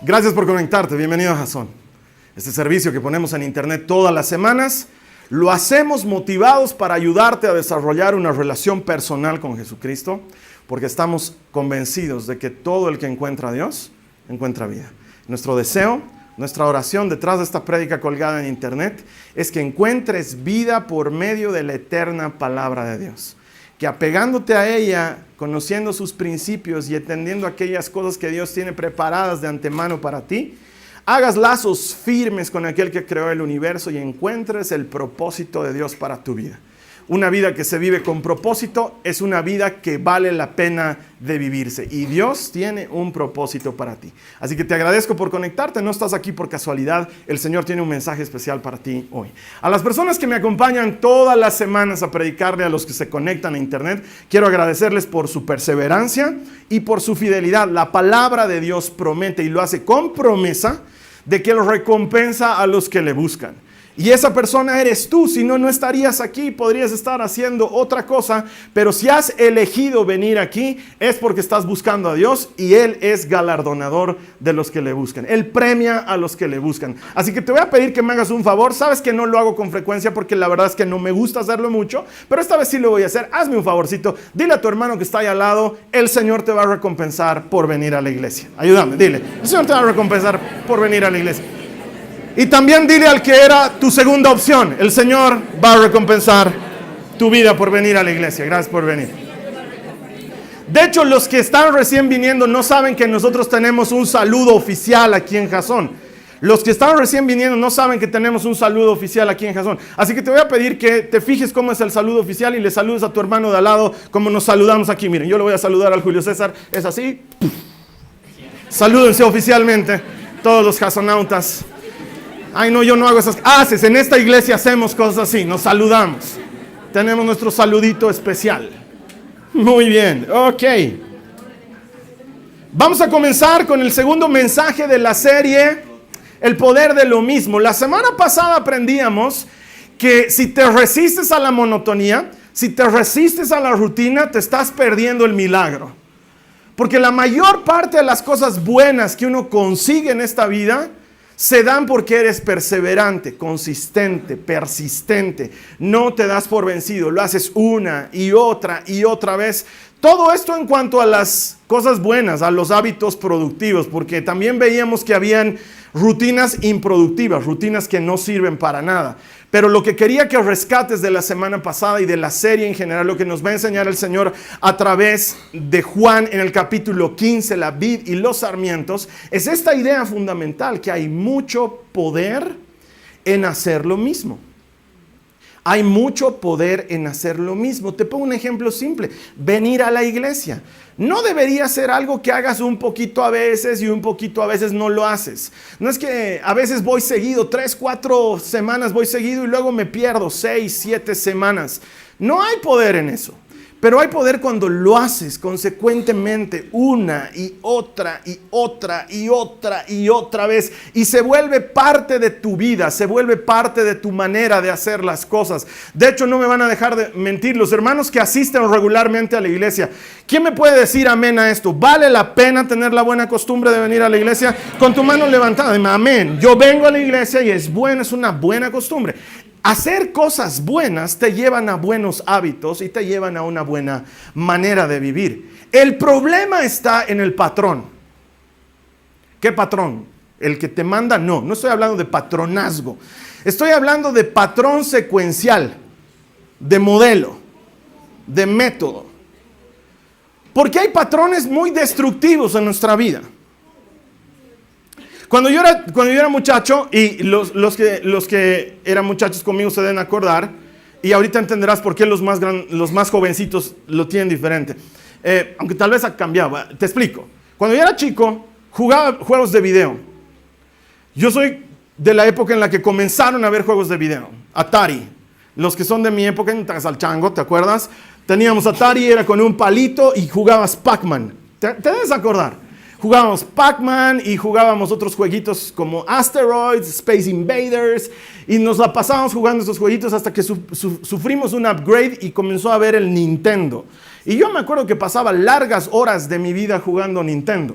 Gracias por conectarte, bienvenido a Jason. Este servicio que ponemos en internet todas las semanas, lo hacemos motivados para ayudarte a desarrollar una relación personal con Jesucristo, porque estamos convencidos de que todo el que encuentra a Dios, encuentra vida. Nuestro deseo, nuestra oración detrás de esta prédica colgada en internet, es que encuentres vida por medio de la eterna palabra de Dios. Que apegándote a ella, conociendo sus principios y entendiendo aquellas cosas que Dios tiene preparadas de antemano para ti, hagas lazos firmes con aquel que creó el universo y encuentres el propósito de Dios para tu vida. Una vida que se vive con propósito es una vida que vale la pena de vivirse. Y Dios tiene un propósito para ti. Así que te agradezco por conectarte. No estás aquí por casualidad. El Señor tiene un mensaje especial para ti hoy. A las personas que me acompañan todas las semanas a predicarle, a los que se conectan a internet, quiero agradecerles por su perseverancia y por su fidelidad. La palabra de Dios promete y lo hace con promesa de que lo recompensa a los que le buscan. Y esa persona eres tú, si no, no estarías aquí, podrías estar haciendo otra cosa, pero si has elegido venir aquí es porque estás buscando a Dios y Él es galardonador de los que le buscan. Él premia a los que le buscan. Así que te voy a pedir que me hagas un favor, sabes que no lo hago con frecuencia porque la verdad es que no me gusta hacerlo mucho, pero esta vez sí lo voy a hacer. Hazme un favorcito, dile a tu hermano que está ahí al lado, el Señor te va a recompensar por venir a la iglesia. Ayúdame, dile, el Señor te va a recompensar por venir a la iglesia. Y también dile al que era tu segunda opción, el Señor va a recompensar tu vida por venir a la iglesia. Gracias por venir. De hecho, los que están recién viniendo no saben que nosotros tenemos un saludo oficial aquí en Jason. Los que están recién viniendo no saben que tenemos un saludo oficial aquí en Jason. Así que te voy a pedir que te fijes cómo es el saludo oficial y le saludes a tu hermano de al lado como nos saludamos aquí. Miren, yo le voy a saludar al Julio César. Es así. Salúdense oficialmente todos los jasonautas. Ay, no, yo no hago esas cosas. En esta iglesia hacemos cosas así, nos saludamos. Tenemos nuestro saludito especial. Muy bien, ok. Vamos a comenzar con el segundo mensaje de la serie El poder de lo mismo. La semana pasada aprendíamos que si te resistes a la monotonía, si te resistes a la rutina, te estás perdiendo el milagro. Porque la mayor parte de las cosas buenas que uno consigue en esta vida se dan porque eres perseverante, consistente, persistente. No te das por vencido, lo haces una y otra vez. Todo esto en cuanto a las cosas buenas, a los hábitos productivos, porque también veíamos que habían rutinas improductivas, rutinas que no sirven para nada. Pero lo que quería que rescates de la semana pasada y de la serie en general, lo que nos va a enseñar el Señor a través de Juan en el capítulo 15, la vid y los sarmientos, es esta idea fundamental, que hay mucho poder en hacer lo mismo. Hay mucho poder en hacer lo mismo. Te pongo un ejemplo simple. Venir a la iglesia. No debería ser algo que hagas un poquito a veces y un poquito a veces no lo haces. No es que a veces voy seguido, 3, 4 semanas voy seguido y luego me pierdo 6, 7 semanas. No hay poder en eso. Pero hay poder cuando lo haces consecuentemente una y otra vez. Y se vuelve parte de tu vida, se vuelve parte de tu manera de hacer las cosas. De hecho, no me van a dejar de mentir los hermanos que asisten regularmente a la iglesia. ¿Quién me puede decir amén a esto? ¿Vale la pena tener la buena costumbre de venir a la iglesia? Con tu mano levantada, dime amén. Yo vengo a la iglesia y es bueno, es una buena costumbre. Hacer cosas buenas te llevan a buenos hábitos y te llevan a una buena manera de vivir. El problema está en el patrón. ¿Qué patrón? ¿El que te manda? No, no estoy hablando de patronazgo. Estoy hablando de patrón secuencial, de modelo, de método. Porque hay patrones muy destructivos en nuestra vida. Cuando yo era muchacho, y los que eran muchachos conmigo se deben acordar, y ahorita entenderás por qué los más jovencitos lo tienen diferente. Aunque tal vez ha cambiado. Te explico. Cuando yo era chico, jugaba juegos de video. Yo soy de la época en la que comenzaron a ver juegos de video. Atari. Los que son de mi época, entras al chango, ¿te acuerdas? Teníamos Atari, era con un palito y jugabas Pac-Man. ¿Te debes acordar? Jugábamos Pac-Man y jugábamos otros jueguitos como Asteroids, Space Invaders, y nos la pasábamos jugando esos jueguitos hasta que sufrimos un upgrade y comenzó a ver el Nintendo. Y yo me acuerdo que pasaba largas horas de mi vida jugando Nintendo.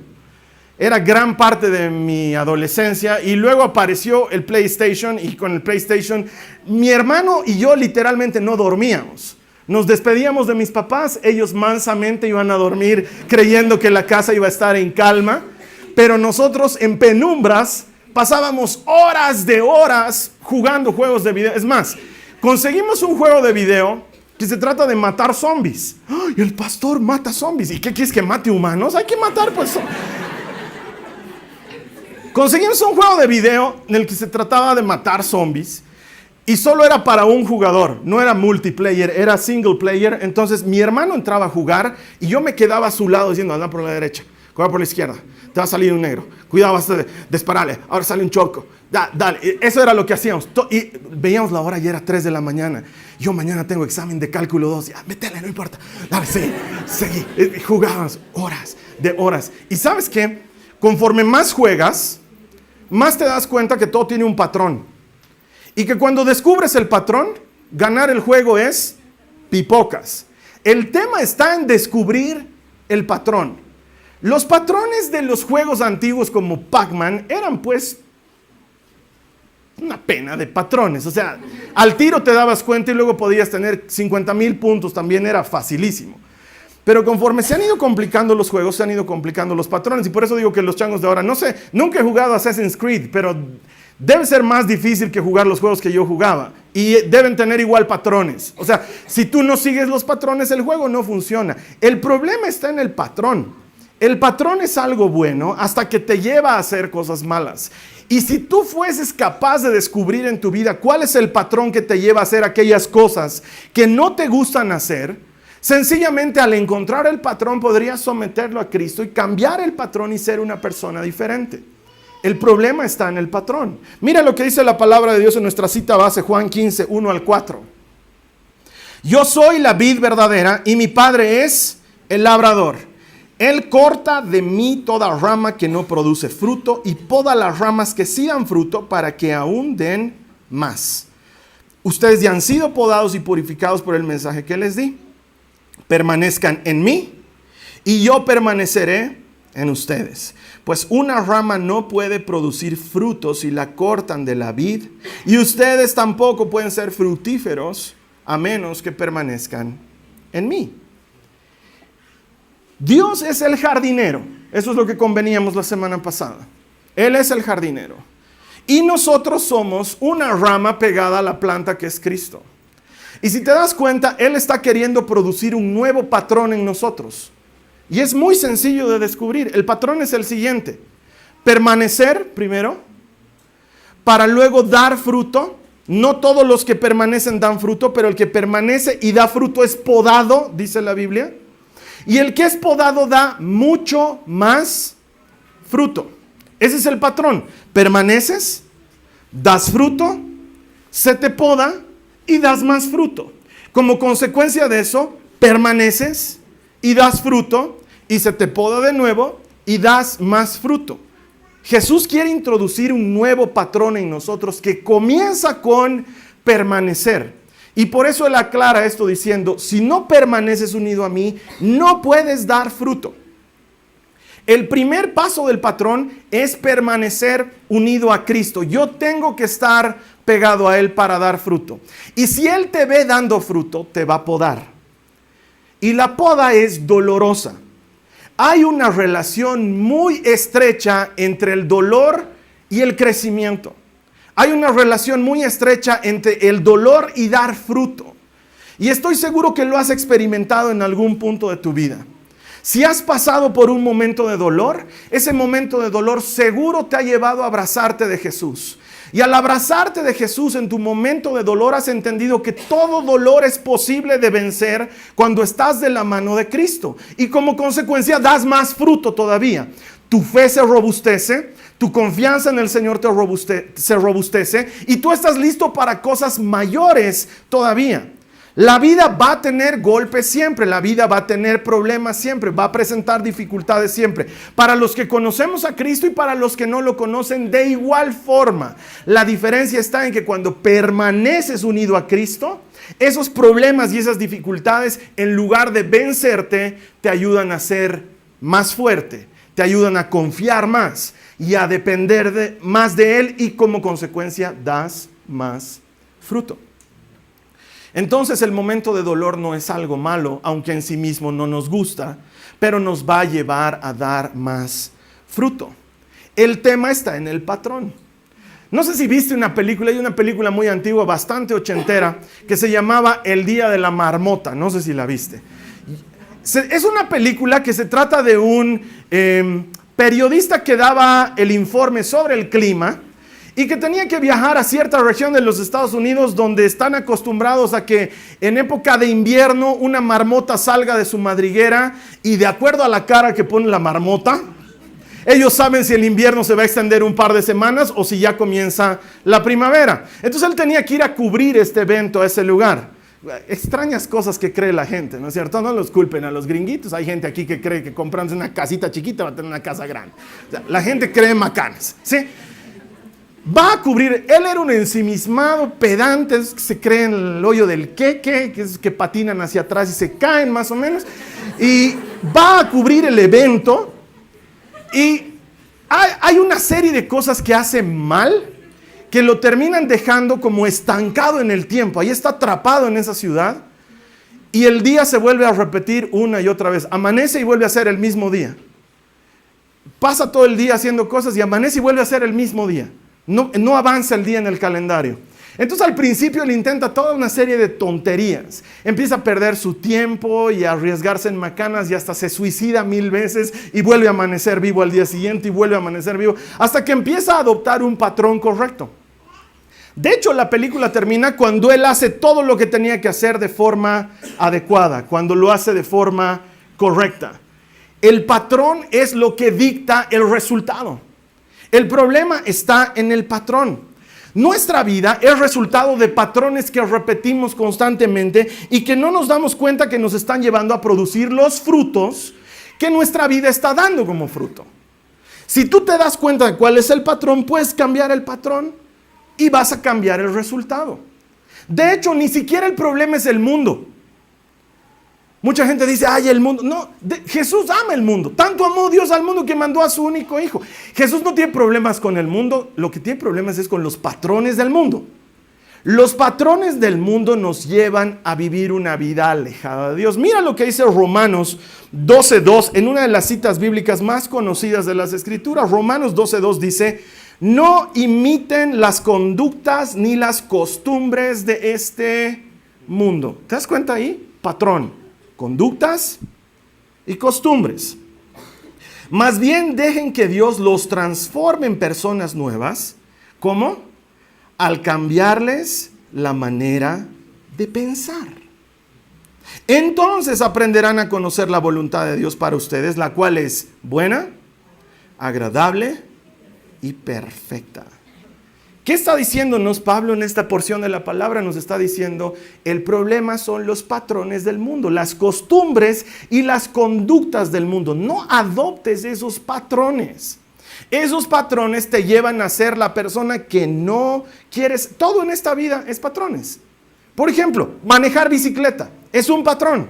Era gran parte de mi adolescencia y luego apareció el PlayStation, y con el PlayStation mi hermano y yo literalmente no dormíamos. Nos despedíamos de mis papás, ellos mansamente iban a dormir creyendo que la casa iba a estar en calma, pero nosotros en penumbras pasábamos horas de horas jugando juegos de video. Es más, conseguimos un juego de video que se trata de matar zombies. ¡Ay, el pastor mata zombies! ¿Y qué quieres, que mate humanos? Hay que matar pues. Conseguimos un juego de video en el que se trataba de matar zombies. Y solo era para un jugador, no era multiplayer, era single player. Entonces mi hermano entraba a jugar y yo me quedaba a su lado diciendo, anda por la derecha, cuidado por la izquierda, te va a salir un negro, cuidado, vas a dispararle, ahora sale un choco, dale. Eso era lo que hacíamos. Y veíamos la hora y era 3 de la mañana. Yo mañana tengo examen de cálculo 2, ya, métele, no importa, dale, seguí. Jugábamos horas de horas. Y ¿sabes qué? Conforme más juegas, más te das cuenta que todo tiene un patrón. Y que cuando descubres el patrón, ganar el juego es pipocas. El tema está en descubrir el patrón. Los patrones de los juegos antiguos como Pac-Man eran pues una pena de patrones. O sea, al tiro te dabas cuenta y luego podías tener 50,000 puntos, también era facilísimo. Pero conforme se han ido complicando los juegos, se han ido complicando los patrones. Y por eso digo que los changos de ahora, no sé, nunca he jugado Assassin's Creed, pero debe ser más difícil que jugar los juegos que yo jugaba. Y deben tener igual patrones. O sea, si tú no sigues los patrones, el juego no funciona. El problema está en el patrón. El patrón es algo bueno hasta que te lleva a hacer cosas malas. Y si tú fueses capaz de descubrir en tu vida cuál es el patrón que te lleva a hacer aquellas cosas que no te gustan hacer, sencillamente al encontrar el patrón podrías someterlo a Cristo y cambiar el patrón y ser una persona diferente. El problema está en el patrón. Mira lo que dice la palabra de Dios en nuestra cita base, Juan 15, 1 al 4. Yo soy la vid verdadera y mi padre es el labrador. Él corta de mí toda rama que no produce fruto y poda las ramas que sí dan fruto para que aún den más. Ustedes ya han sido podados y purificados por el mensaje que les di. Permanezcan en mí y yo permaneceré en ustedes. Pues una rama no puede producir frutos si la cortan de la vid, y ustedes tampoco pueden ser fructíferos a menos que permanezcan en mí. Dios es el jardinero. Eso es lo que conveníamos la semana pasada. Él es el jardinero. Y nosotros somos una rama pegada a la planta que es Cristo. Y si te das cuenta, Él está queriendo producir un nuevo patrón en nosotros. Y es muy sencillo de descubrir. El patrón es el siguiente: permanecer primero, para luego dar fruto. No todos los que permanecen dan fruto, pero el que permanece y da fruto es podado, dice la Biblia. Y el que es podado da mucho más fruto. Ese es el patrón. Permaneces, das fruto, se te poda y das más fruto. Como consecuencia de eso, permaneces y das fruto, y se te poda de nuevo y das más fruto. Jesús quiere introducir un nuevo patrón en nosotros que comienza con permanecer. Y por eso Él aclara esto diciendo: si no permaneces unido a mí, no puedes dar fruto. El primer paso del patrón es permanecer unido a Cristo. Yo tengo que estar pegado a Él para dar fruto. Y si Él te ve dando fruto, te va a podar. Y la poda es dolorosa. Hay una relación muy estrecha entre el dolor y el crecimiento. Hay una relación muy estrecha entre el dolor y dar fruto. Y estoy seguro que lo has experimentado en algún punto de tu vida. Si has pasado por un momento de dolor, ese momento de dolor seguro te ha llevado a abrazarte de Jesús. Y al abrazarte de Jesús en tu momento de dolor, has entendido que todo dolor es posible de vencer cuando estás de la mano de Cristo. Y como consecuencia das más fruto todavía. Tu fe se robustece, tu confianza en el Señor se robustece y tú estás listo para cosas mayores todavía. La vida va a tener golpes siempre, la vida va a tener problemas siempre, va a presentar dificultades siempre. Para los que conocemos a Cristo y para los que no lo conocen de igual forma. La diferencia está en que cuando permaneces unido a Cristo, esos problemas y esas dificultades, en lugar de vencerte, te ayudan a ser más fuerte, te ayudan a confiar más y a depender más de Él, y como consecuencia das más fruto. Entonces el momento de dolor no es algo malo, aunque en sí mismo no nos gusta, pero nos va a llevar a dar más fruto. El tema está en el patrón. No sé si viste una película, hay una película muy antigua, bastante ochentera, que se llamaba El Día de la Marmota. No sé si la viste. Es una película que se trata de un periodista que daba el informe sobre el clima y que tenía que viajar a cierta región de los Estados Unidos donde están acostumbrados a que en época de invierno una marmota salga de su madriguera, y de acuerdo a la cara que pone la marmota, ellos saben si el invierno se va a extender un par de semanas o si ya comienza la primavera. Entonces él tenía que ir a cubrir este evento a ese lugar. Extrañas cosas que cree la gente, ¿no es cierto? No los culpen a los gringuitos. Hay gente aquí que cree que comprándose una casita chiquita va a tener una casa grande. O sea, la gente cree macanas, ¿sí? Va a cubrir. Él era un ensimismado pedante, que se cree en el hoyo del queque, que es que patinan hacia atrás y se caen más o menos. Y va a cubrir el evento. Y hay una serie de cosas que hace mal, que lo terminan dejando como estancado en el tiempo. Ahí está atrapado en esa ciudad. Y el día se vuelve a repetir una y otra vez. Amanece y vuelve a ser el mismo día. Pasa todo el día haciendo cosas y amanece y vuelve a ser el mismo día. No avanza el día en el calendario. Entonces al principio él intenta toda una serie de tonterías. Empieza a perder su tiempo y a arriesgarse en macanas y hasta se suicida 1000 veces y vuelve a amanecer vivo al día siguiente y vuelve a amanecer vivo hasta que empieza a adoptar un patrón correcto. De hecho, la película termina cuando él hace todo lo que tenía que hacer de forma adecuada, cuando lo hace de forma correcta. El patrón es lo que dicta el resultado. El problema está en el patrón. Nuestra vida es resultado de patrones que repetimos constantemente y que no nos damos cuenta que nos están llevando a producir los frutos que nuestra vida está dando como fruto. Si tú te das cuenta de cuál es el patrón, puedes cambiar el patrón y vas a cambiar el resultado. De hecho, ni siquiera el problema es el mundo. Mucha gente dice, ay, el mundo. No, Jesús ama el mundo. Tanto amó Dios al mundo que mandó a su único hijo. Jesús no tiene problemas con el mundo. Lo que tiene problemas es con los patrones del mundo. Los patrones del mundo nos llevan a vivir una vida alejada de Dios. Mira lo que dice Romanos 12:2, en una de las citas bíblicas más conocidas de las Escrituras. Romanos 12:2 dice, no imiten las conductas ni las costumbres de este mundo. ¿Te das cuenta ahí? Patrón, conductas y costumbres. Más bien dejen que Dios los transforme en personas nuevas. ¿Cómo? Al cambiarles la manera de pensar. Entonces aprenderán a conocer la voluntad de Dios para ustedes, la cual es buena, agradable y perfecta. ¿Qué está diciéndonos Pablo en esta porción de la palabra? Nos está diciendo, el problema son los patrones del mundo, las costumbres y las conductas del mundo. No adoptes esos patrones. Esos patrones te llevan a ser la persona que no quieres. Todo en esta vida es patrones. Por ejemplo, manejar bicicleta es un patrón.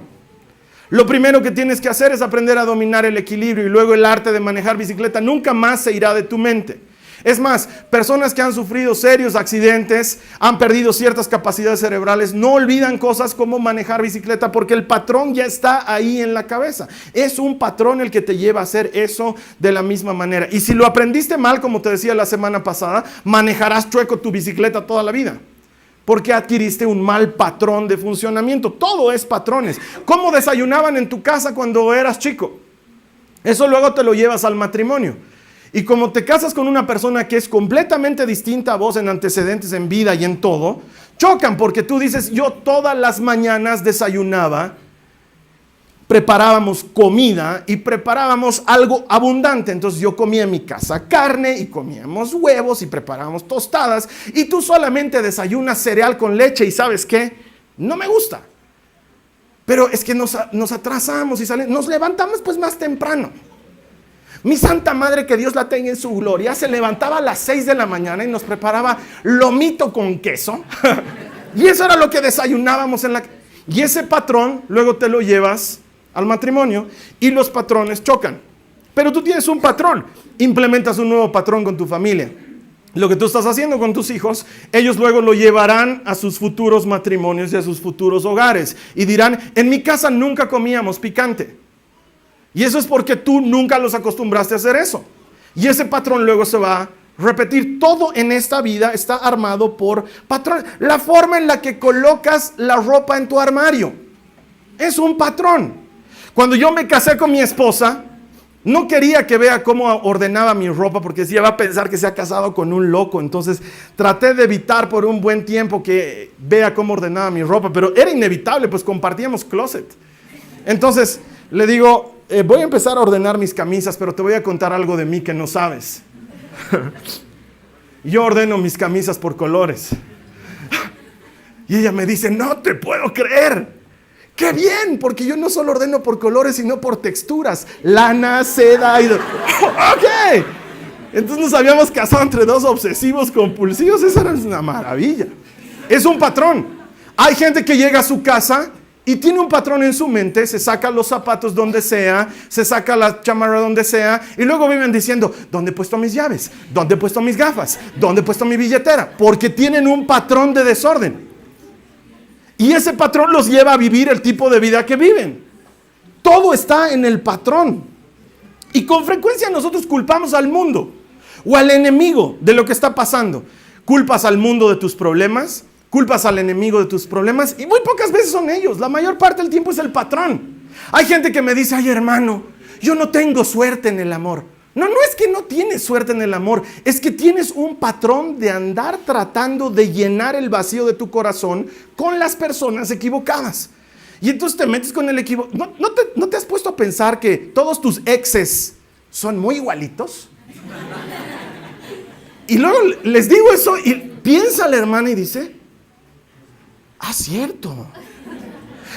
Lo primero que tienes que hacer es aprender a dominar el equilibrio y luego el arte de manejar bicicleta nunca más se irá de tu mente. Es más, personas que han sufrido serios accidentes, han perdido ciertas capacidades cerebrales, no olvidan cosas como manejar bicicleta porque el patrón ya está ahí en la cabeza. Es un patrón el que te lleva a hacer eso de la misma manera. Y si lo aprendiste mal, como te decía la semana pasada, manejarás chueco tu bicicleta toda la vida. Porque adquiriste un mal patrón de funcionamiento. Todo es patrones. ¿Cómo desayunaban en tu casa cuando eras chico? Eso luego te lo llevas al matrimonio. Y como te casas con una persona que es completamente distinta a vos en antecedentes, en vida y en todo, chocan porque tú dices, yo todas las mañanas desayunaba, preparábamos comida y preparábamos algo abundante. Entonces yo comía en mi casa carne y comíamos huevos y preparábamos tostadas. Y tú solamente desayunas cereal con leche y ¿sabes qué? No me gusta. Pero es que nos atrasamos y nos levantamos pues más temprano. Mi santa madre, que Dios la tenga en su gloria, se levantaba a las 6 de la mañana y nos preparaba lomito con queso. Y eso era lo que desayunábamos Y ese patrón luego te lo llevas al matrimonio y los patrones chocan. Pero tú tienes un patrón, implementas un nuevo patrón con tu familia. Lo que tú estás haciendo con tus hijos, ellos luego lo llevarán a sus futuros matrimonios y a sus futuros hogares. Y dirán, en mi casa nunca comíamos picante. Y eso es porque tú nunca los acostumbraste a hacer eso. Y ese patrón luego se va a repetir. Todo en esta vida está armado por patrones. La forma en la que colocas la ropa en tu armario es un patrón. Cuando yo me casé con mi esposa, no quería que vea cómo ordenaba mi ropa porque decía, va a pensar que se ha casado con un loco. Entonces traté de evitar por un buen tiempo que vea cómo ordenaba mi ropa. Pero era inevitable, pues compartíamos closet. Entonces le digo, voy a empezar a ordenar mis camisas, pero te voy a contar algo de mí que no sabes. Yo ordeno mis camisas por colores. Y ella me dice, no te puedo creer. ¡Qué bien! Porque yo no solo ordeno por colores, sino por texturas. Lana, seda y... ¡Ok! Entonces nos habíamos casado entre dos obsesivos compulsivos. Eso era una maravilla. Es un patrón. Hay gente que llega a su casa y tiene un patrón en su mente, se saca los zapatos donde sea, se saca la chamarra donde sea, y luego viven diciendo, ¿dónde he puesto mis llaves? ¿Dónde he puesto mis gafas? ¿Dónde he puesto mi billetera? Porque tienen un patrón de desorden. Y ese patrón los lleva a vivir el tipo de vida que viven. Todo está en el patrón. Y con frecuencia nosotros culpamos al mundo o al enemigo de lo que está pasando. Culpas al mundo de tus problemas, culpas al enemigo de tus problemas y muy pocas veces son ellos. La mayor parte del tiempo es el patrón. Hay gente que me dice, ay hermano, yo no tengo suerte en el amor. No es que no tienes suerte en el amor, es que tienes un patrón de andar tratando de llenar el vacío de tu corazón con las personas equivocadas. Y entonces te metes con el equivoco. ¿No te has puesto a pensar que todos tus exes son muy igualitos? Y luego les digo eso y piensa la hermana y dice, cierto.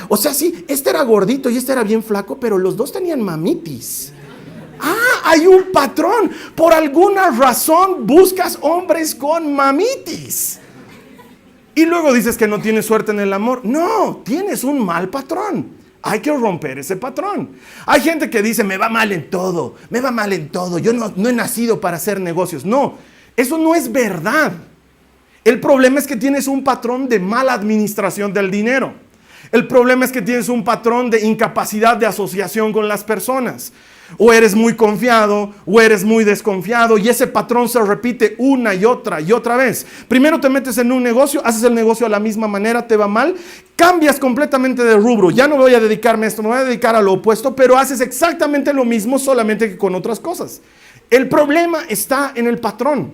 O sea, sí, este era gordito y este era bien flaco, pero los dos tenían mamitis. Hay un patrón. Por alguna razón buscas hombres con mamitis. Y luego dices que no tienes suerte en el amor. No, tienes un mal patrón. Hay que romper ese patrón. Hay gente que dice, me va mal en todo, me va mal en todo. Yo no he nacido para hacer negocios. No, eso no es verdad. El problema es que tienes un patrón de mala administración del dinero. El problema es que tienes un patrón de incapacidad de asociación con las personas. O eres muy confiado, o eres muy desconfiado, y ese patrón se repite una y otra vez. Primero te metes en un negocio, haces el negocio a la misma manera, te va mal, cambias completamente de rubro. Ya no voy a dedicarme a esto, me voy a dedicar a lo opuesto, pero haces exactamente lo mismo, solamente que con otras cosas. El problema está en el patrón.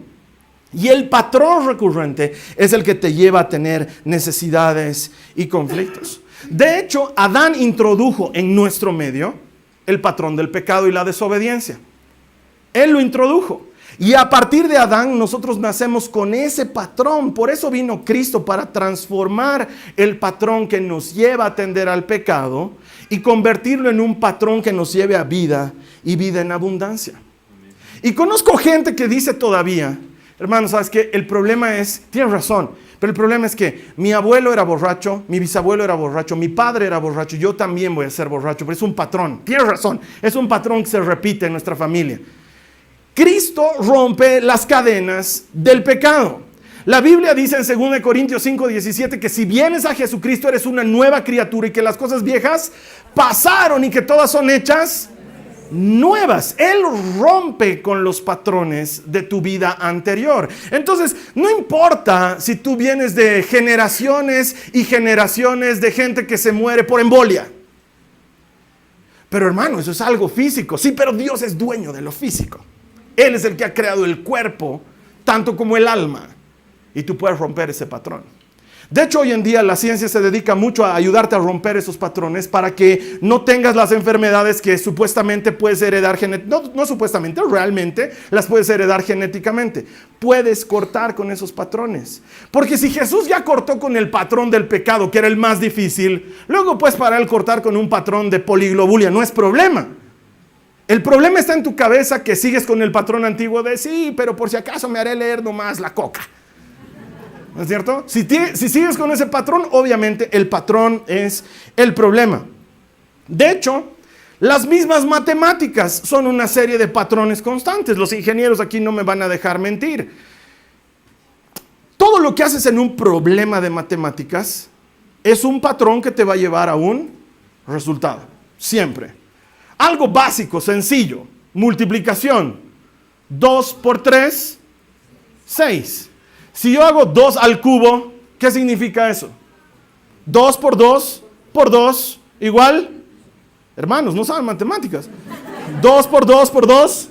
Y el patrón recurrente es el que te lleva a tener necesidades y conflictos. De hecho, Adán introdujo en nuestro medio el patrón del pecado y la desobediencia. Él lo introdujo. Y a partir de Adán nosotros nacemos con ese patrón. Por eso vino Cristo, para transformar el patrón que nos lleva a tender al pecado y convertirlo en un patrón que nos lleve a vida y vida en abundancia. Y conozco gente que dice todavía, hermano, ¿sabes qué? El problema es, tienes razón, pero el problema es que mi abuelo era borracho, mi bisabuelo era borracho, mi padre era borracho, yo también voy a ser borracho, pero es un patrón. Tienes razón, es un patrón que se repite en nuestra familia. Cristo rompe las cadenas del pecado. La Biblia dice en 2 Corintios 5:17 que si vienes a Jesucristo eres una nueva criatura y que las cosas viejas pasaron y que todas son hechas nuevas. Él rompe con los patrones de tu vida anterior. Entonces, no importa si tú vienes de generaciones y generaciones de gente que se muere por embolia. Pero hermano, eso es algo físico. Sí, pero Dios es dueño de lo físico. Él es el que ha creado el cuerpo, tanto como el alma. Y tú puedes romper ese patrón. De hecho, hoy en día la ciencia se dedica mucho a ayudarte a romper esos patrones para que no tengas las enfermedades que supuestamente puedes heredar genéticamente. No supuestamente, realmente las puedes heredar genéticamente. Puedes cortar con esos patrones. Porque si Jesús ya cortó con el patrón del pecado, que era el más difícil, luego puedes para él cortar con un patrón de poliglobulia. No es problema. El problema está en tu cabeza, que sigues con el patrón antiguo de sí, pero por si acaso me haré leer nomás la coca. ¿No es cierto? Si sigues con ese patrón, obviamente el patrón es el problema. De hecho, las mismas matemáticas son una serie de patrones constantes. Los ingenieros aquí no me van a dejar mentir. Todo lo que haces en un problema de matemáticas es un patrón que te va a llevar a un resultado. Siempre. Algo básico, sencillo. Multiplicación. 2 por 3, 6. Si yo hago 2 al cubo, ¿qué significa eso? 2 por 2 por 2 igual. Hermanos, no saben matemáticas. 2 por 2 por 2.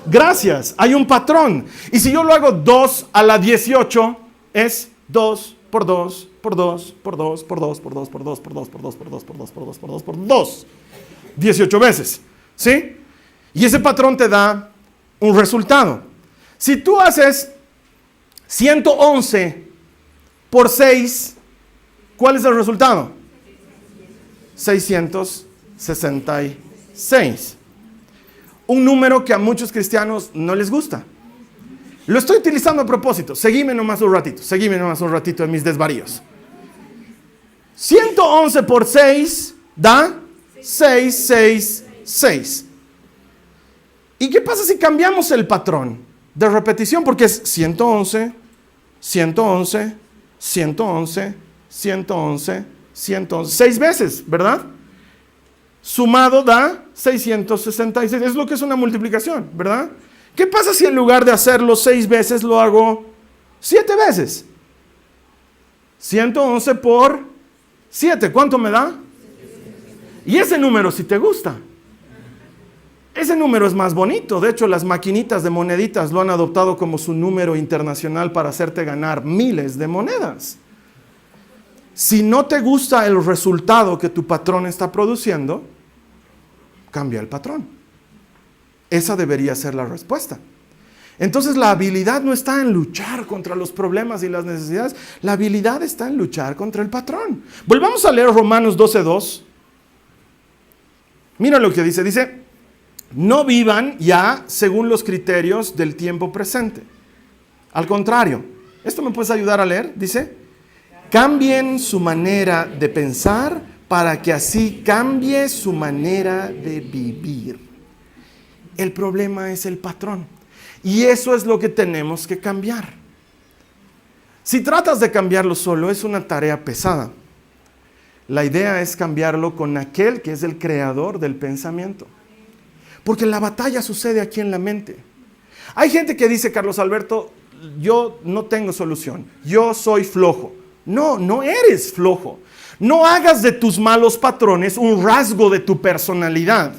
Gracias, hay un patrón. Y si yo lo hago 2 a la 18, es 2 por 2 por 2 por 2 por 2 por 2 por 2 por 2 por 2 por 2 por 2 por 2 por 2 por 2. 18 veces, ¿sí? Y ese patrón te da un resultado. Si tú haces 111 por 6, ¿cuál es el resultado? 666. Un número que a muchos cristianos no les gusta. Lo estoy utilizando a propósito. Seguime nomás un ratito en mis desvaríos. 111 por 6 da 666. ¿Y qué pasa si cambiamos el patrón de repetición? Porque es 111, 111, 111, 111, 111. 6 veces, ¿verdad? Sumado da 666. Es lo que es una multiplicación, ¿verdad? ¿Qué pasa si en lugar de hacerlo 6 veces lo hago 7 veces? 111 por 7, ¿cuánto me da? Y ese número, si te gusta, ese número es más bonito. De hecho, las maquinitas de moneditas lo han adoptado como su número internacional para hacerte ganar miles de monedas. Si no te gusta el resultado que tu patrón está produciendo, cambia el patrón. Esa debería ser la respuesta. Entonces la habilidad no está en luchar contra los problemas y las necesidades. La habilidad está en luchar contra el patrón. Volvamos a leer Romanos 12:2. Mira lo que dice. Dice, no vivan ya según los criterios del tiempo presente. Al contrario, ¿esto me puedes ayudar a leer? Dice, cambien su manera de pensar para que así cambie su manera de vivir. El problema es el patrón. Y eso es lo que tenemos que cambiar. Si tratas de cambiarlo solo, es una tarea pesada. La idea es cambiarlo con aquel que es el creador del pensamiento. Porque la batalla sucede aquí en la mente. Hay gente que dice, Carlos Alberto, yo no tengo solución. Yo soy flojo. No, no eres flojo. No hagas de tus malos patrones un rasgo de tu personalidad.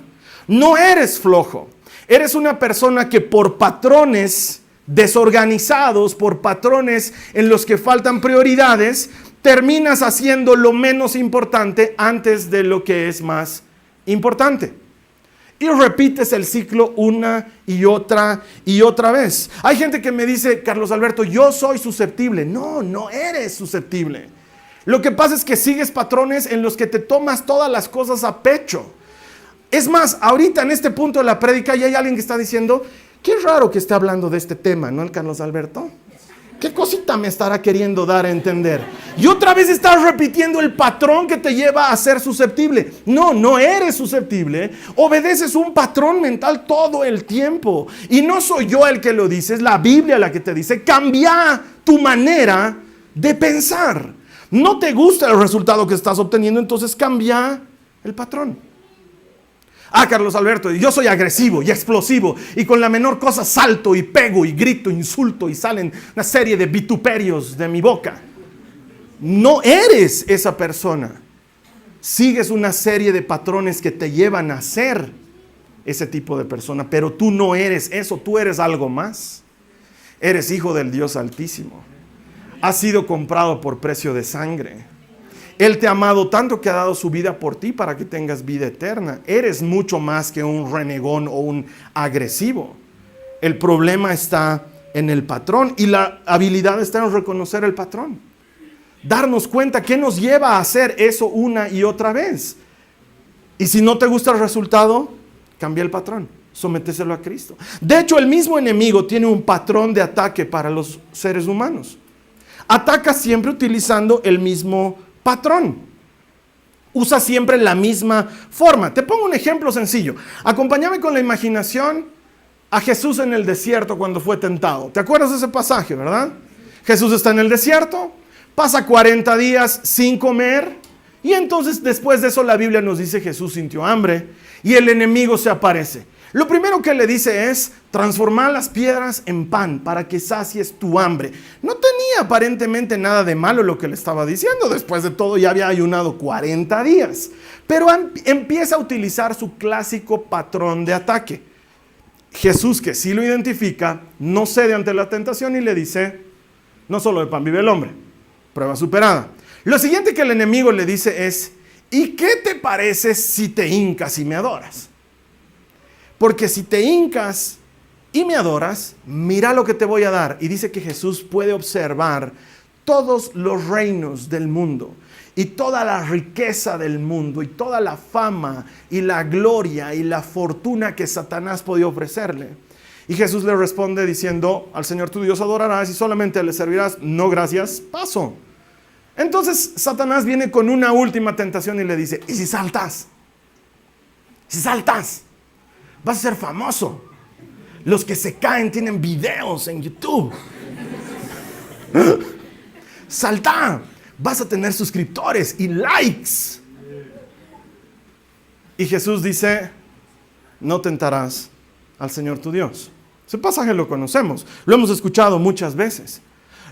No eres flojo. Eres una persona que por patrones desorganizados, por patrones en los que faltan prioridades, terminas haciendo lo menos importante antes de lo que es más importante. Y repites el ciclo una y otra vez. Hay gente que me dice, Carlos Alberto, yo soy susceptible. No, no eres susceptible. Lo que pasa es que sigues patrones en los que te tomas todas las cosas a pecho. Es más, ahorita en este punto de la prédica ya hay alguien que está diciendo, qué raro que esté hablando de este tema, ¿no, el Carlos Alberto? ¿Qué cosita me estará queriendo dar a entender? Y otra vez estás repitiendo el patrón que te lleva a ser susceptible. No, no eres susceptible. Obedeces un patrón mental todo el tiempo. Y no soy yo el que lo dice, es la Biblia la que te dice, cambia tu manera de pensar. No te gusta el resultado que estás obteniendo, entonces cambia el patrón. Ah, Carlos Alberto, yo soy agresivo y explosivo y con la menor cosa salto y pego y grito, insulto y salen una serie de vituperios de mi boca. No eres esa persona. Sigues una serie de patrones que te llevan a ser ese tipo de persona, pero tú no eres eso, tú eres algo más. Eres hijo del Dios Altísimo. Has sido comprado por precio de sangre. Él te ha amado tanto que ha dado su vida por ti para que tengas vida eterna. Eres mucho más que un renegón o un agresivo. El problema está en el patrón y la habilidad está en reconocer el patrón. Darnos cuenta qué nos lleva a hacer eso una y otra vez. Y si no te gusta el resultado, cambia el patrón. Sométeselo a Cristo. De hecho, el mismo enemigo tiene un patrón de ataque para los seres humanos. Ataca siempre utilizando el mismo patrón. Usa siempre la misma forma. Te pongo un ejemplo sencillo. Acompáñame con la imaginación a Jesús en el desierto cuando fue tentado. ¿Te acuerdas de ese pasaje, verdad? Jesús está en el desierto, pasa 40 días sin comer y entonces después de eso la Biblia nos dice Jesús sintió hambre y el enemigo se aparece. Lo primero que le dice es transformar las piedras en pan para que sacies tu hambre. No tenía aparentemente nada de malo lo que le estaba diciendo. Después de todo ya había ayunado 40 días. Pero empieza a utilizar su clásico patrón de ataque. Jesús, que sí lo identifica, no cede ante la tentación y le dice, no solo de pan vive el hombre. Prueba superada. Lo siguiente que el enemigo le dice es, ¿y qué te parece si te hincas y me adoras? Porque si te hincas y me adoras, mira lo que te voy a dar. Y dice que Jesús puede observar todos los reinos del mundo y toda la riqueza del mundo y toda la fama y la gloria y la fortuna que Satanás podía ofrecerle. Y Jesús le responde diciendo, al Señor tu Dios adorarás y solamente le servirás. No, gracias, paso. Entonces Satanás viene con una última tentación y le dice, ¿y si saltas? Si saltas, vas a ser famoso. Los que se caen tienen videos en YouTube. Salta, vas a tener suscriptores y likes. Y Jesús dice, no tentarás al Señor tu Dios. Ese pasaje lo conocemos, lo hemos escuchado muchas veces.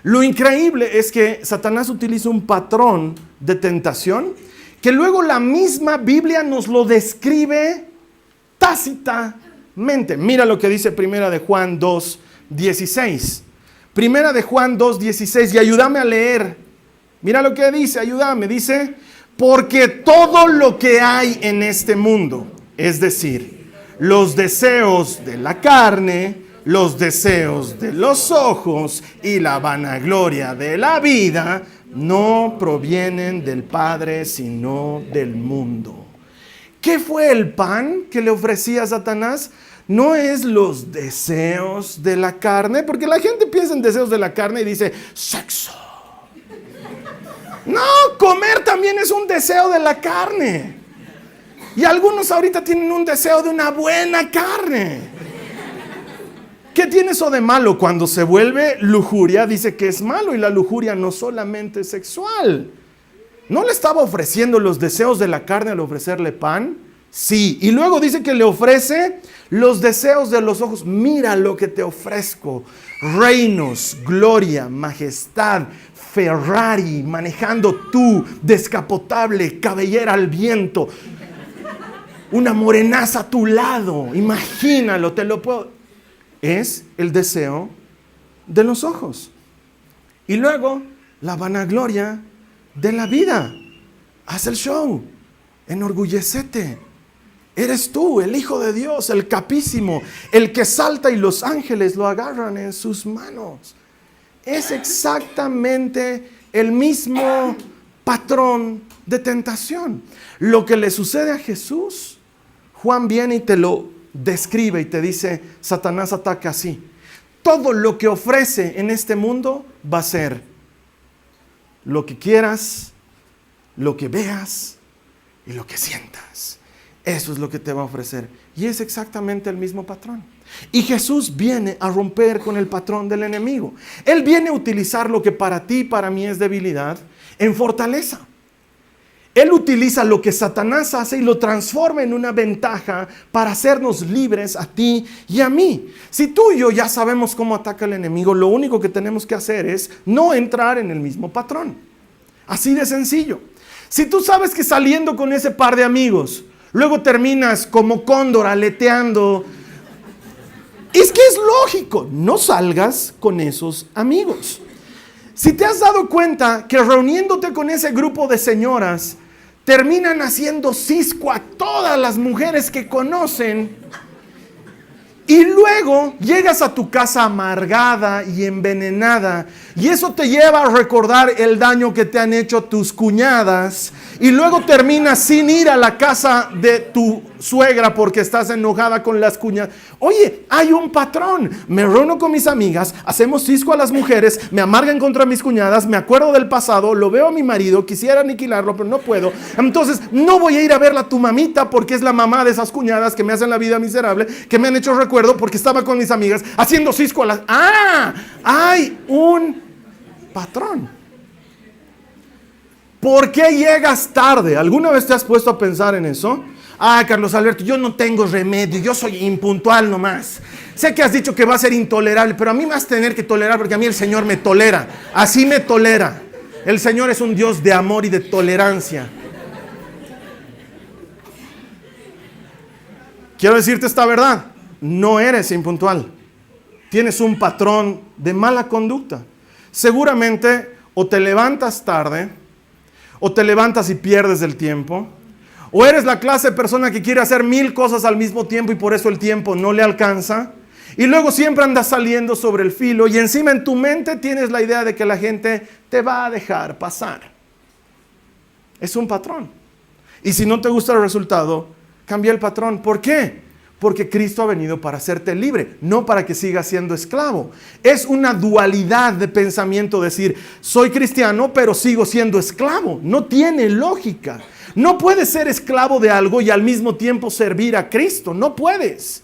Lo increíble es que Satanás utiliza un patrón de tentación que luego la misma Biblia nos lo describe tácitamente. Mira lo que dice Primera de Juan 2:16. Primera de Juan 2:16, y ayúdame a leer. Mira lo que dice, ayúdame. Dice, porque todo lo que hay en este mundo, es decir, los deseos de la carne, los deseos de los ojos y la vanagloria de la vida no provienen del Padre, sino del mundo. ¿Qué fue el pan que le ofrecía a Satanás? No es los deseos de la carne, porque la gente piensa en deseos de la carne y dice, sexo. No, comer también es un deseo de la carne. Y algunos ahorita tienen un deseo de una buena carne. ¿Qué tiene eso de malo? Cuando se vuelve lujuria, dice que es malo, y la lujuria no solamente es sexual. ¿No le estaba ofreciendo los deseos de la carne al ofrecerle pan? Sí. Y luego dice que le ofrece los deseos de los ojos. Mira lo que te ofrezco. Reinos, gloria, majestad, Ferrari, manejando tú, descapotable, cabellera al viento. Una morenaza a tu lado. Imagínalo, te lo puedo... Es el deseo de los ojos. Y luego la vanagloria de la vida. Haz el show, enorgullécete. Eres tú, el Hijo de Dios, el capísimo, el que salta y los ángeles lo agarran en sus manos. Es exactamente el mismo patrón de tentación. Lo que le sucede a Jesús, Juan viene y te lo describe y te dice, Satanás ataca así. Todo lo que ofrece en este mundo va a ser lo que quieras, lo que veas y lo que sientas. Eso es lo que te va a ofrecer. Y es exactamente el mismo patrón. Y Jesús viene a romper con el patrón del enemigo. Él viene a utilizar lo que para ti y para mí es debilidad en fortaleza. Él utiliza lo que Satanás hace y lo transforma en una ventaja para hacernos libres a ti y a mí. Si tú y yo ya sabemos cómo ataca el enemigo, lo único que tenemos que hacer es no entrar en el mismo patrón. Así de sencillo. Si tú sabes que saliendo con ese par de amigos, luego terminas como cóndor aleteando, es que es lógico, no salgas con esos amigos. Si te has dado cuenta que reuniéndote con ese grupo de señoras, terminan haciendo cisco a todas las mujeres que conocen, y luego llegas a tu casa amargada y envenenada, y eso te lleva a recordar el daño que te han hecho tus cuñadas, y luego terminas sin ir a la casa de tu suegra porque estás enojada con las cuñadas. Oye, hay un patrón. Me reúno con mis amigas, hacemos cisco a las mujeres, me amargan contra mis cuñadas, me acuerdo del pasado, lo veo a mi marido, quisiera aniquilarlo, pero no puedo. Entonces, no voy a ir a verla a tu mamita porque es la mamá de esas cuñadas que me hacen la vida miserable, que me han hecho recuerdo porque estaba con mis amigas haciendo cisco a las... ¡Ah! Hay un patrón. ¿Por qué llegas tarde? ¿Alguna vez te has puesto a pensar en eso? Ah, Carlos Alberto, yo no tengo remedio, yo soy impuntual nomás. Sé que has dicho que va a ser intolerable, pero a mí me vas a tener que tolerar porque a mí el Señor me tolera. Así me tolera. El Señor es un Dios de amor y de tolerancia. Quiero decirte esta verdad. No eres impuntual. Tienes un patrón de mala conducta. Seguramente o te levantas tarde, o te levantas y pierdes el tiempo, o eres la clase de persona que quiere hacer 1000 cosas al mismo tiempo y por eso el tiempo no le alcanza, y luego siempre andas saliendo sobre el filo y encima en tu mente tienes la idea de que la gente te va a dejar pasar. Es un patrón. Y si no te gusta el resultado, cambia el patrón. ¿Por qué? Porque Cristo ha venido para hacerte libre, no para que sigas siendo esclavo. Es una dualidad de pensamiento decir, soy cristiano, pero sigo siendo esclavo. No tiene lógica. No puedes ser esclavo de algo y al mismo tiempo servir a Cristo. No puedes.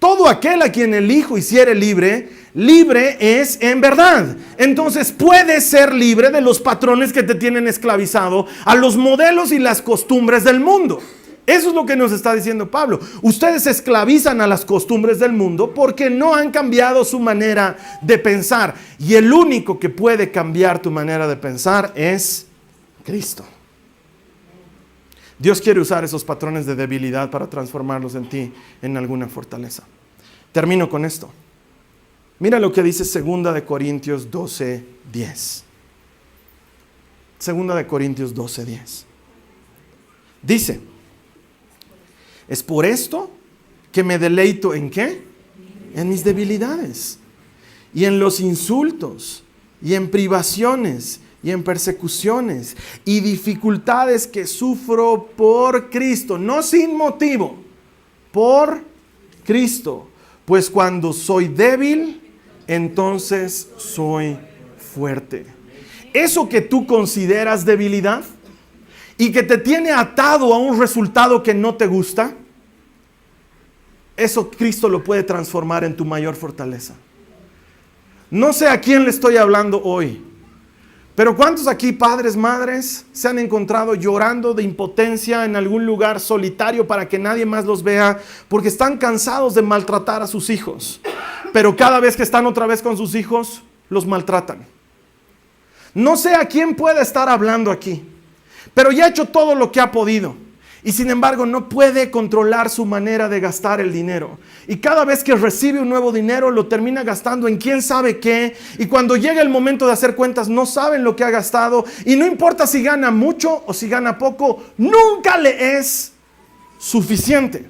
Todo aquel a quien el Hijo hiciere libre, libre es en verdad. Entonces puedes ser libre de los patrones que te tienen esclavizado a los modelos y las costumbres del mundo. Eso es lo que nos está diciendo Pablo. Ustedes se esclavizan a las costumbres del mundo porque no han cambiado su manera de pensar. Y el único que puede cambiar tu manera de pensar es Cristo. Dios quiere usar esos patrones de debilidad para transformarlos en ti en alguna fortaleza. Termino con esto. Mira lo que dice 2 de Corintios 12:10. 2 de Corintios 12:10. Dice, es por esto que me deleito ¿en qué? En mis debilidades, y en los insultos, y en privaciones, y en persecuciones, y dificultades que sufro por Cristo, no sin motivo, por Cristo. Pues cuando soy débil, entonces soy fuerte. Eso que tú consideras debilidad y que te tiene atado a un resultado que no te gusta, eso Cristo lo puede transformar en tu mayor fortaleza. No sé a quién le estoy hablando hoy, pero ¿cuántos aquí, padres, madres, se han encontrado llorando de impotencia en algún lugar solitario para que nadie más los vea, porque están cansados de maltratar a sus hijos, pero cada vez que están otra vez con sus hijos, los maltratan? No sé a quién puede estar hablando aquí, pero ya ha hecho todo lo que ha podido. Y sin embargo no puede controlar su manera de gastar el dinero. Y cada vez que recibe un nuevo dinero lo termina gastando en quién sabe qué. Y cuando llega el momento de hacer cuentas no saben lo que ha gastado. Y no importa si gana mucho o si gana poco, nunca le es suficiente.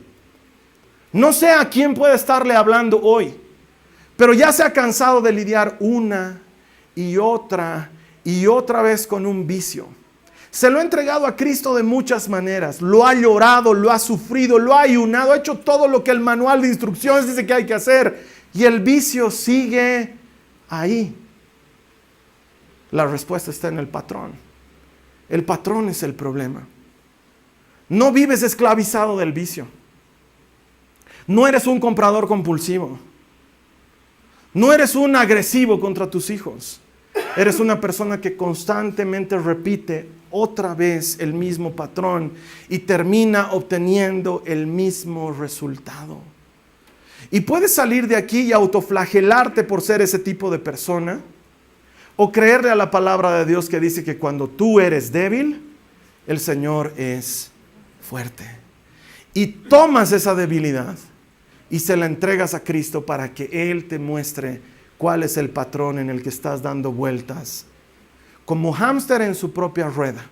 No sé a quién puede estarle hablando hoy, pero ya se ha cansado de lidiar una y otra vez con un vicio. Se lo ha entregado a Cristo de muchas maneras. Lo ha llorado, lo ha sufrido, lo ha ayunado, ha hecho todo lo que el manual de instrucciones dice que hay que hacer. Y el vicio sigue ahí. La respuesta está en el patrón. El patrón es el problema. No vives esclavizado del vicio. No eres un comprador compulsivo. No eres un agresivo contra tus hijos. Eres una persona que constantemente repite otra vez el mismo patrón y termina obteniendo el mismo resultado. Y puedes salir de aquí y autoflagelarte por ser ese tipo de persona, o creerle a la palabra de Dios que dice que cuando tú eres débil, el Señor es fuerte. Y tomas esa debilidad y se la entregas a Cristo para que Él te muestre cuál es el patrón en el que estás dando vueltas, como hámster en su propia rueda,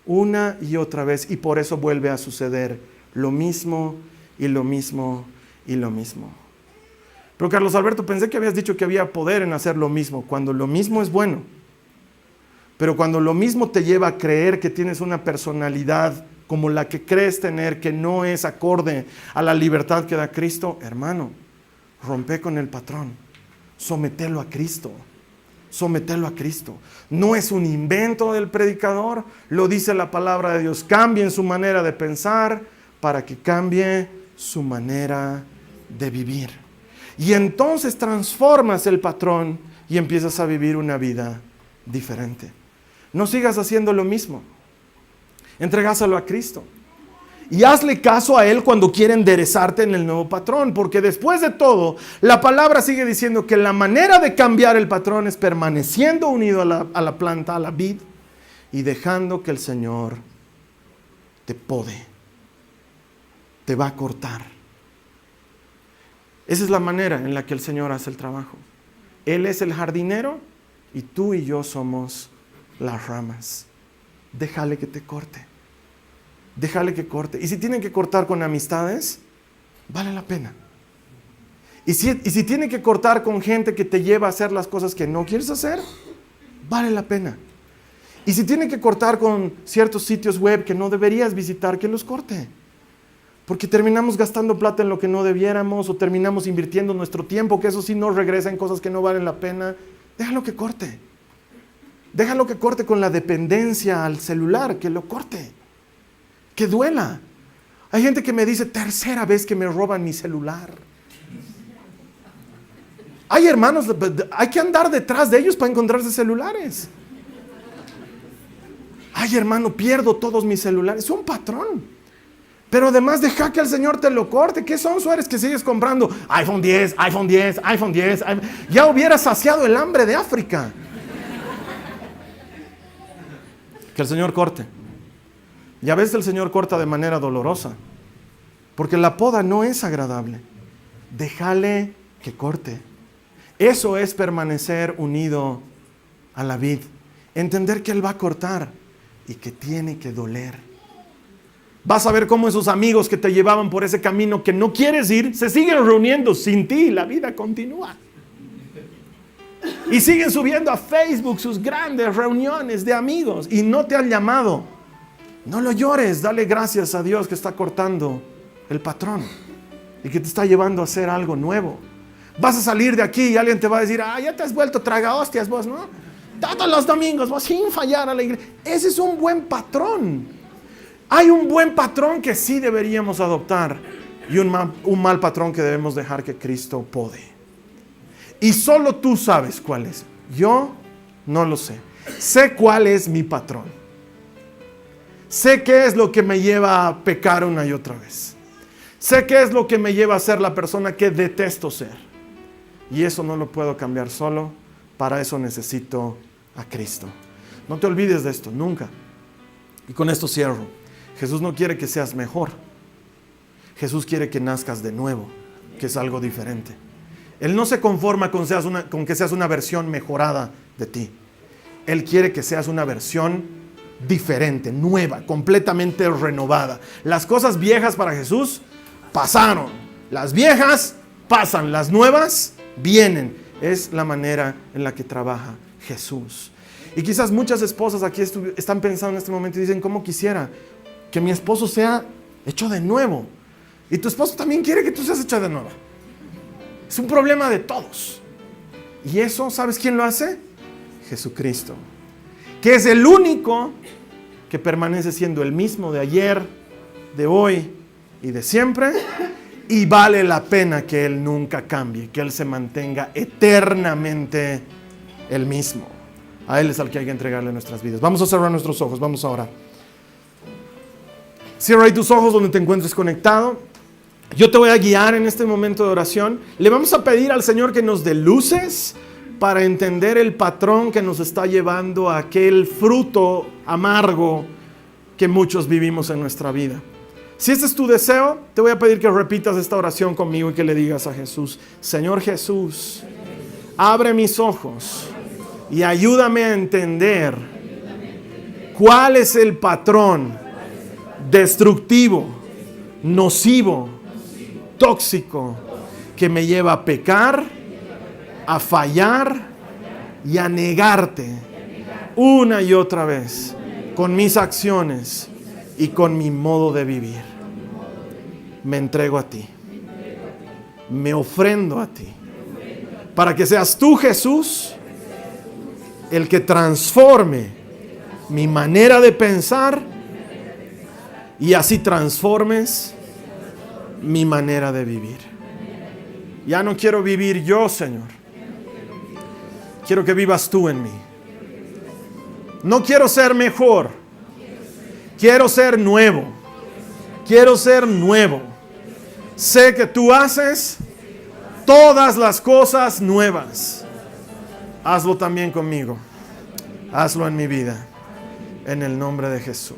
una y otra vez, y por eso vuelve a suceder lo mismo y lo mismo y lo mismo. Pero Carlos Alberto, pensé que habías dicho que había poder en hacer lo mismo, cuando lo mismo es bueno. Pero cuando lo mismo te lleva a creer que tienes una personalidad como la que crees tener, que no es acorde a la libertad que da Cristo, hermano, rompe con el patrón, sometelo a Cristo. Someterlo a Cristo. No es un invento del predicador, lo dice la palabra de Dios. Cambien su manera de pensar para que cambie su manera de vivir. Y entonces transformas el patrón y empiezas a vivir una vida diferente. No sigas haciendo lo mismo. Entregáselo a Cristo. Y hazle caso a Él cuando quiere enderezarte en el nuevo patrón, porque después de todo, la palabra sigue diciendo que la manera de cambiar el patrón es permaneciendo unido a la planta, a la vid, y dejando que el Señor te pode, te va a cortar. Esa es la manera en la que el Señor hace el trabajo. Él es el jardinero y tú y yo somos las ramas. Déjale que te corte. Déjale que corte. Y si tienen que cortar con amistades, vale la pena. Y si tienen que cortar con gente que te lleva a hacer las cosas que no quieres hacer, vale la pena. Y si tienen que cortar con ciertos sitios web que no deberías visitar, que los corte. Porque terminamos gastando plata en lo que no debiéramos, o terminamos invirtiendo nuestro tiempo, que eso sí nos regresa en cosas que no valen la pena. Déjalo que corte. Déjalo que corte con la dependencia al celular, que lo corte. Que duela. Hay gente que me dice, tercera vez que me roban mi celular. Hay hermanos, hay que andar detrás de ellos para encontrarse celulares. Ay, hermano, pierdo todos mis celulares. Es un patrón. Pero además deja que el Señor te lo corte. ¿Qué sonso eres que sigues comprando iPhone 10, iPhone 10, iPhone 10? Ya hubieras saciado el hambre de África. Que el Señor corte. Y a veces el Señor corta de manera dolorosa, porque la poda no es agradable. Déjale que corte. Eso es permanecer unido a la vid. Entender que Él va a cortar y que tiene que doler. Vas a ver cómo esos amigos que te llevaban por ese camino que no quieres ir, se siguen reuniendo sin ti. La vida continúa. Y siguen subiendo a Facebook sus grandes reuniones de amigos y no te han llamado. No lo llores, dale gracias a Dios que está cortando el patrón y que te está llevando a hacer algo nuevo. Vas a salir de aquí y alguien te va a decir, ya te has vuelto traga hostias vos, ¿no? Todos los domingos vos sin fallar a la iglesia. Ese es un buen patrón. Hay un buen patrón que sí deberíamos adoptar y un mal patrón que debemos dejar que Cristo pode. Y solo tú sabes cuál es. Yo no lo sé. Sé cuál es mi patrón. Sé qué es lo que me lleva a pecar una y otra vez. Sé qué es lo que me lleva a ser la persona que detesto ser. Y eso no lo puedo cambiar solo. Para eso necesito a Cristo. No te olvides de esto, nunca. Y con esto cierro. Jesús no quiere que seas mejor. Jesús quiere que nazcas de nuevo, que es algo diferente. Él no se conforma con que seas una versión mejorada de ti. Él quiere que seas una versión diferente, nueva, completamente renovada. Las cosas viejas para Jesús pasaron. Las viejas pasan, las nuevas vienen. Es la manera en la que trabaja Jesús. Y quizás muchas esposas aquí están pensando en este momento y dicen, ¿cómo quisiera que mi esposo sea hecho de nuevo? Y tu esposo también quiere que tú seas hecha de nuevo. Es un problema de todos. Y eso, ¿sabes quién lo hace? Jesucristo. Que es el único que permanece siendo el mismo de ayer, de hoy y de siempre. Y vale la pena que Él nunca cambie, que Él se mantenga eternamente el mismo. A Él es al que hay que entregarle nuestras vidas. Vamos a cerrar nuestros ojos, vamos a orar. Cierra ahí tus ojos donde te encuentres conectado. Yo te voy a guiar en este momento de oración. Le vamos a pedir al Señor que nos dé luces para entender el patrón que nos está llevando a aquel fruto amargo que muchos vivimos en nuestra vida. Si este es tu deseo, te voy a pedir que repitas esta oración conmigo y que le digas a Jesús: Señor Jesús, abre mis ojos y ayúdame a entender cuál es el patrón destructivo, nocivo, tóxico que me lleva a pecar, a fallar y a negarte una y otra vez con mis acciones y con mi modo de vivir. Me entrego a ti. Me ofrendo a ti. Para que seas tú, Jesús, el que transforme mi manera de pensar y así transformes mi manera de vivir. Ya no quiero vivir yo, Señor. Quiero que vivas tú en mí. No quiero ser mejor. Quiero ser nuevo. Quiero ser nuevo. Sé que tú haces todas las cosas nuevas. Hazlo también conmigo. Hazlo en mi vida. En el nombre de Jesús.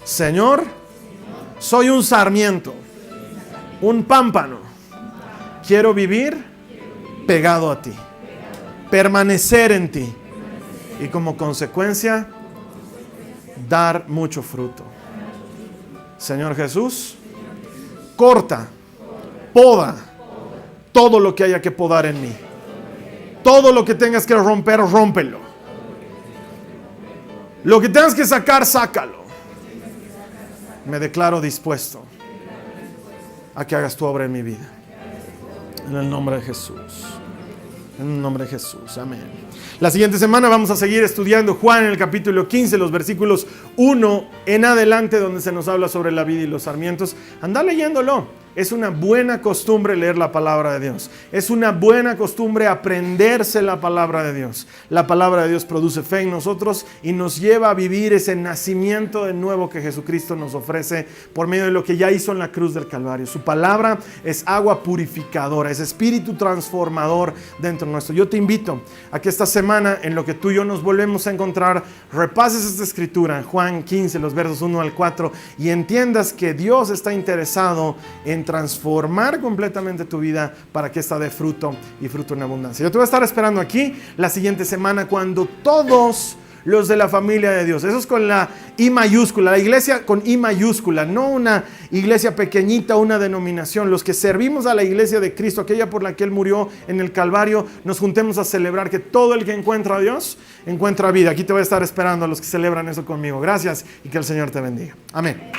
Señor, soy un sarmiento, un pámpano. Quiero vivir pegado a ti. Permanecer en ti. Y como consecuencia, dar mucho fruto. Señor Jesús, corta, poda todo lo que haya que podar en mí. Todo lo que tengas que romper, rómpelo. Lo que tengas que sacar, sácalo. Me declaro dispuesto a que hagas tu obra en mi vida. En el nombre de Jesús. En el nombre de Jesús. Amén. La siguiente semana vamos a seguir estudiando Juan en el capítulo 15, los versículos 1 en adelante, donde se nos habla sobre la vid y los sarmientos. Anda leyéndolo. Es una buena costumbre leer la palabra de Dios. Es una buena costumbre aprenderse la palabra de Dios. La palabra de Dios produce fe en nosotros y nos lleva a vivir ese nacimiento de nuevo que Jesucristo nos ofrece por medio de lo que ya hizo en la cruz del Calvario. Su palabra es agua purificadora, es espíritu transformador dentro nuestro. Yo te invito a que esta semana, en lo que tú y yo nos volvemos a encontrar, repases esta escritura, Juan 15, los versos 1 al 4, y entiendas que Dios está interesado en transformar completamente tu vida para que ésta dé fruto y fruto en abundancia. Yo te voy a estar esperando aquí la siguiente semana cuando todos los de la familia de Dios. Eso es con la I mayúscula, la iglesia con I mayúscula, no una iglesia pequeñita, una denominación. Los que servimos a la iglesia de Cristo, aquella por la que Él murió en el Calvario, nos juntemos a celebrar que todo el que encuentra a Dios, encuentra vida. Aquí te voy a estar esperando a los que celebran eso conmigo. Gracias y que el Señor te bendiga. Amén.